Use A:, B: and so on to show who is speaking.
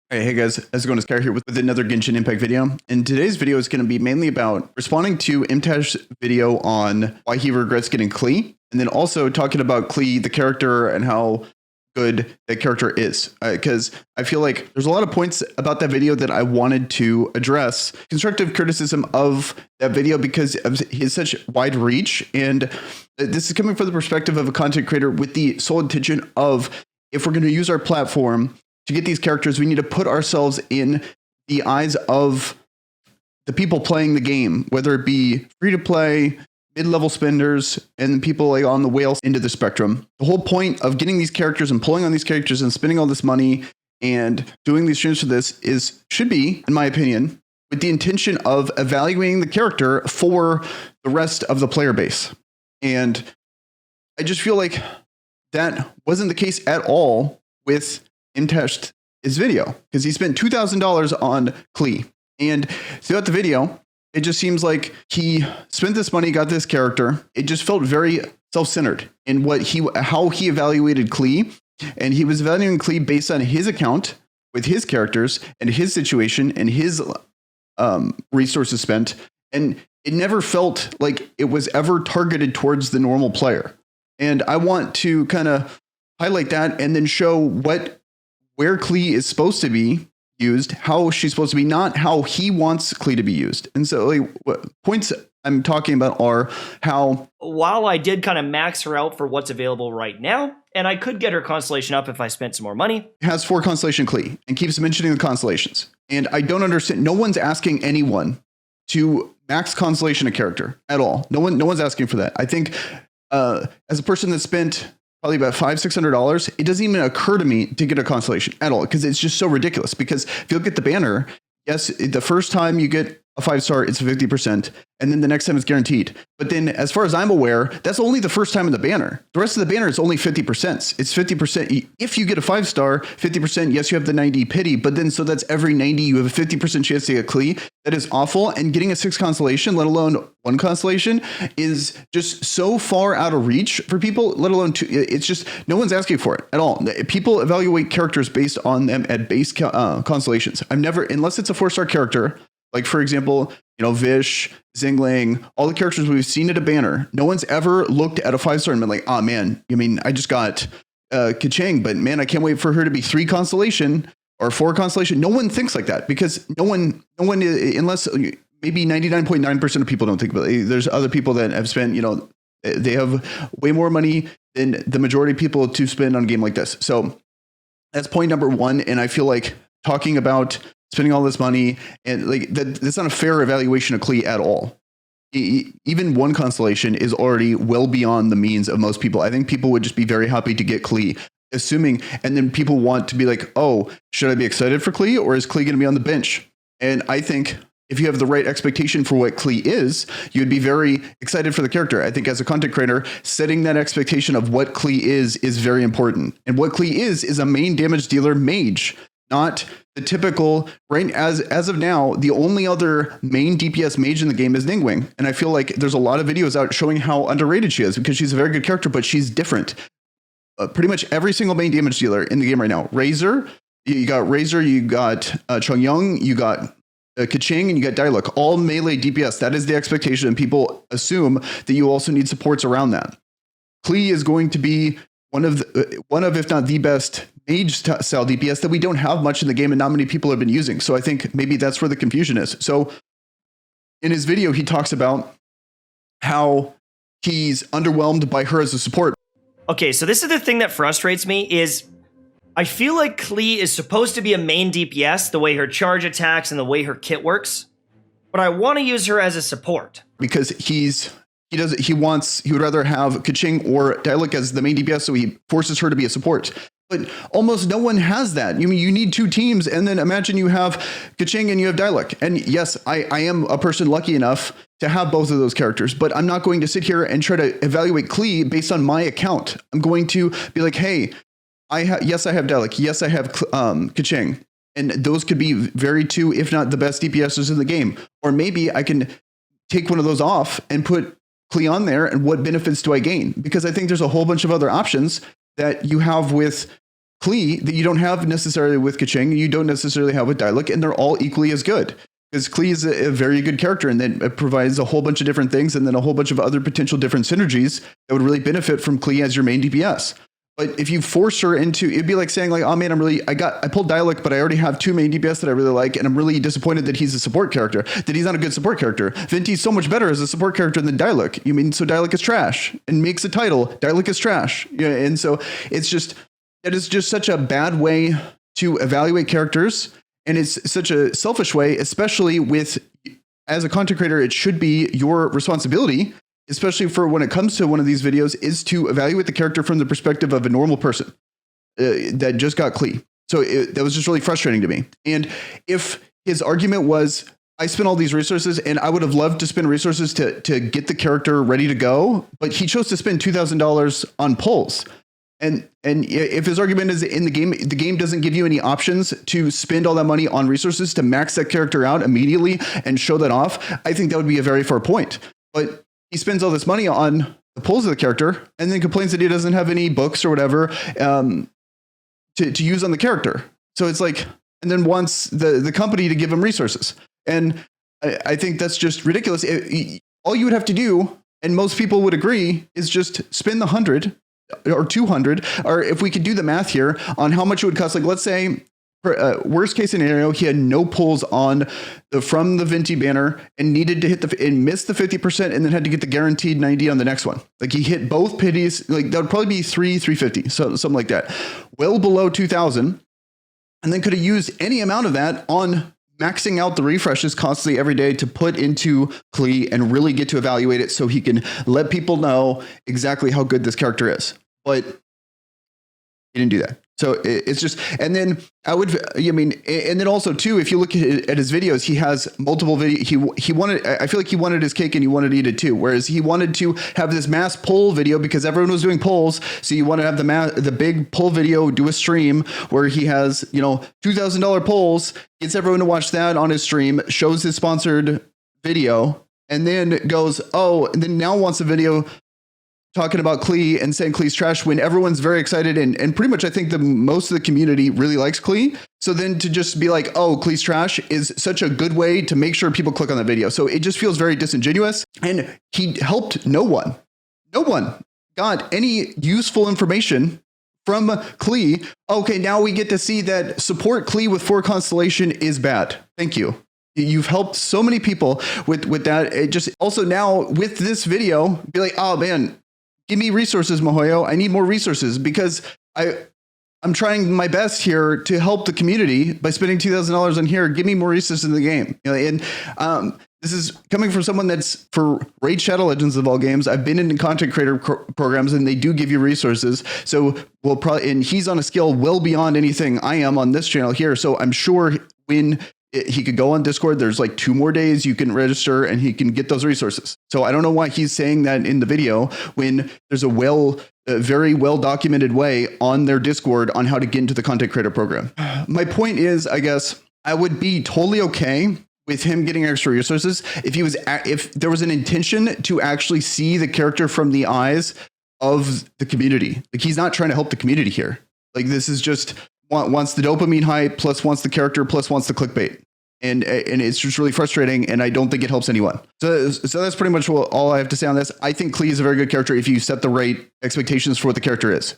A: Hey guys, how's it going? It's Kyle here with another Genshin Impact video. And today's video is going to be mainly about responding to Mtashed's video on why he regrets getting Klee, and then also talking about Klee, the character, and how good that character is. Because I feel like there's a lot of points about that video that I wanted to address. Constructive criticism of that video because of his such wide reach. And this is coming from the perspective of a content creator with the sole intention of, if we're going to use our platform to get these characters, we need to put ourselves in the eyes of the people playing the game, whether it be free to play, mid-level spenders, and people like on the whale end of the spectrum. The whole point of getting these characters and pulling on these characters and spending all this money and doing these streams for this should be, in my opinion, with the intention of evaluating the character for the rest of the player base. And I just feel like that wasn't the case at all with Mtashed his video, because he spent $2,000 on Klee. And throughout the video, it just seems like he spent this money, got this character. It just felt very self-centered in how he evaluated Klee. And he was evaluating Klee based on his account with his characters and his situation and his resources spent. And it never felt like it was ever targeted towards the normal player. And I want to kind of highlight that and then show where Klee is supposed to be used, how she's supposed to be, not how he wants Klee to be used. And so what points I'm talking about are how,
B: while I did kind of max her out for what's available right now, and I could get her constellation up if I spent some more money,
A: has 4 constellation Klee and keeps mentioning the constellations. And I don't understand. No one's asking anyone to max constellation a character at all. No one's asking for that. I think as a person that spent probably about $500-600, it doesn't even occur to me to get a constellation at all, because it's just so ridiculous. Because if you look at the banner, yes, the first time you get a 5-star, it's 50%, and then the next time it's guaranteed. But then, as far as I'm aware, that's only the first time in the banner. The rest of the banner is only 50%. It's 50%. If you get a 5-star, 50%, yes, you have the 90 pity, but then so that's every 90, you have a 50% chance to get Klee. That is awful. And getting a 6 constellation, let alone 1 constellation, is just so far out of reach for people, let alone 2. It's just, no one's asking for it at all. People evaluate characters based on them at base constellations. I've never, unless it's a 4-star character, like, for example, Vish, Zingling, all the characters we've seen at a banner, no one's ever looked at a 5-star and been like, oh man, I just got Kachang, but man, I can't wait for her to be 3 constellation or 4 constellation. No one thinks like that, because no one, unless maybe 99.9% of people don't think about it. There's other people that have spent, they have way more money than the majority of people to spend on a game like this. So that's point number 1. And I feel like talking about spending all this money and that's not a fair evaluation of Klee at all. Even 1 constellation is already well beyond the means of most people. I think people would just be very happy to get Klee, assuming, and then people want to be like, oh, should I be excited for Klee, or is Klee going to be on the bench? And I think if you have the right expectation for what Klee is, you'd be very excited for the character. I think as a content creator, setting that expectation of what Klee is very important. And what Klee is a main damage dealer mage, not the typical, right? As of now, the only other main DPS mage in the game is Ningguang. And I feel like there's a lot of videos out showing how underrated she is, because she's a very good character, but she's different. Pretty much every single main damage dealer in the game right now. Razor, you got Chongyang, you got Kaching, and you got Dialog, all melee DPS. That is the expectation, and people assume that you also need supports around that. Klee is going to be one of, if not the best mage style DPS that we don't have much in the game and not many people have been using. So I think maybe that's where the confusion is. So in his video, he talks about how he's underwhelmed by her as a support.
B: Okay, so this is the thing that frustrates me is I feel like Klee is supposed to be a main DPS, the way her charge attacks and the way her kit works, but I want to use her as a support.
A: Because he would rather have Kaching or Dialog as the main DPS, so he forces her to be a support. But almost no one has that. You need 2 teams, and then imagine you have Kaching and you have Dialog. And yes, I am a person lucky enough to have both of those characters, but I'm not going to sit here and try to evaluate Klee based on my account. I'm going to be like, hey, yes, I have Dialog. Yes, I have Kaching. And those could be very 2, if not the best DPSs in the game. Or maybe I can take one of those off and put Klee on there, and what benefits do I gain? Because I think there's a whole bunch of other options that you have with Klee that you don't have necessarily with Kaching, you don't necessarily have with Dialog, and they're all equally as good. Because Klee is a very good character, and then it provides a whole bunch of different things, and then a whole bunch of other potential different synergies that would really benefit from Klee as your main DPS. But if you force her into, it'd be like saying like, oh man, I pulled Dialog, but I already have 2 main DPS that I really like, and I'm really disappointed that he's a support character, that he's not a good support character. Venti's so much better as a support character than Dialog. You mean, so Dialog is trash, and makes a title, Dialog is trash. Yeah, and so it is just such a bad way to evaluate characters. And it's such a selfish way, especially with, as a content creator, it should be your responsibility, especially for when it comes to one of these videos, is to evaluate the character from the perspective of a normal person that just got Klee. So that was just really frustrating to me. And if his argument was, I spent all these resources and I would have loved to spend resources to get the character ready to go, but he chose to spend $2,000 on polls. And if his argument is in the game doesn't give you any options to spend all that money on resources to max that character out immediately and show that off, I think that would be a very fair point. But he spends all this money on the pulls of the character and then complains that he doesn't have any books or whatever to use on the character. So it's like, and then wants the company to give him resources. And I think that's just ridiculous. All you would have to do, and most people would agree, is just spend the 100 or 200, or if we could do the math here on how much it would cost. Like, let's say, worst case scenario, he had no pulls on from the Venti banner and needed to hit and missed the 50% and then had to get the guaranteed 90 on the next one. Like, he hit both pities, like that would probably be 350, so something like that, well below 2,000, and then could have used any amount of that on maxing out the refreshes constantly every day to put into Klee and really get to evaluate it so he can let people know exactly how good this character is. But he didn't do that. So it's just, and then and then also too, if you look at his videos, he has multiple videos. He wanted, I feel like he wanted his cake and he wanted to eat it too. Whereas he wanted to have this mass poll video because everyone was doing polls. So you want to have the big poll video, do a stream where he has, $2,000 polls, gets everyone to watch that on his stream, shows his sponsored video, and then goes, and then now wants a video talking about Klee and saying Klee's trash when everyone's very excited and pretty much I think most of the community really likes Klee. So then to just be like, Klee's trash is such a good way to make sure people click on the video. So it just feels very disingenuous, and he helped no one. No one got any useful information from Klee. Okay, now we get to see that support Klee with 4 Constellation is bad. Thank you. You've helped so many people with that. It just also now with this video, be like, oh man, give me resources, Mahoyo. I need more resources because I'm trying my best here to help the community by spending $2,000 on here. Give me more resources in the game. And this is coming from someone that's for Raid Shadow Legends of all games. I've been in content creator programs and they do give you resources. So we'll probably, and he's on a scale well beyond anything I am on this channel here. So I'm sure when he could go on Discord, there's like 2 more days you can register and he can get those resources. So I don't know why he's saying that in the video when there's a very well documented way on their Discord on how to get into the content creator program. My point is, I guess I would be totally okay with him getting extra resources if there was an intention to actually see the character from the eyes of the community. Like, he's not trying to help the community here. Like, this is just wants the dopamine hype, plus wants the character, plus wants the clickbait. And it's just really frustrating, and I don't think it helps anyone. So that's pretty much all I have to say on this. I think Klee is a very good character if you set the right expectations for what the character is.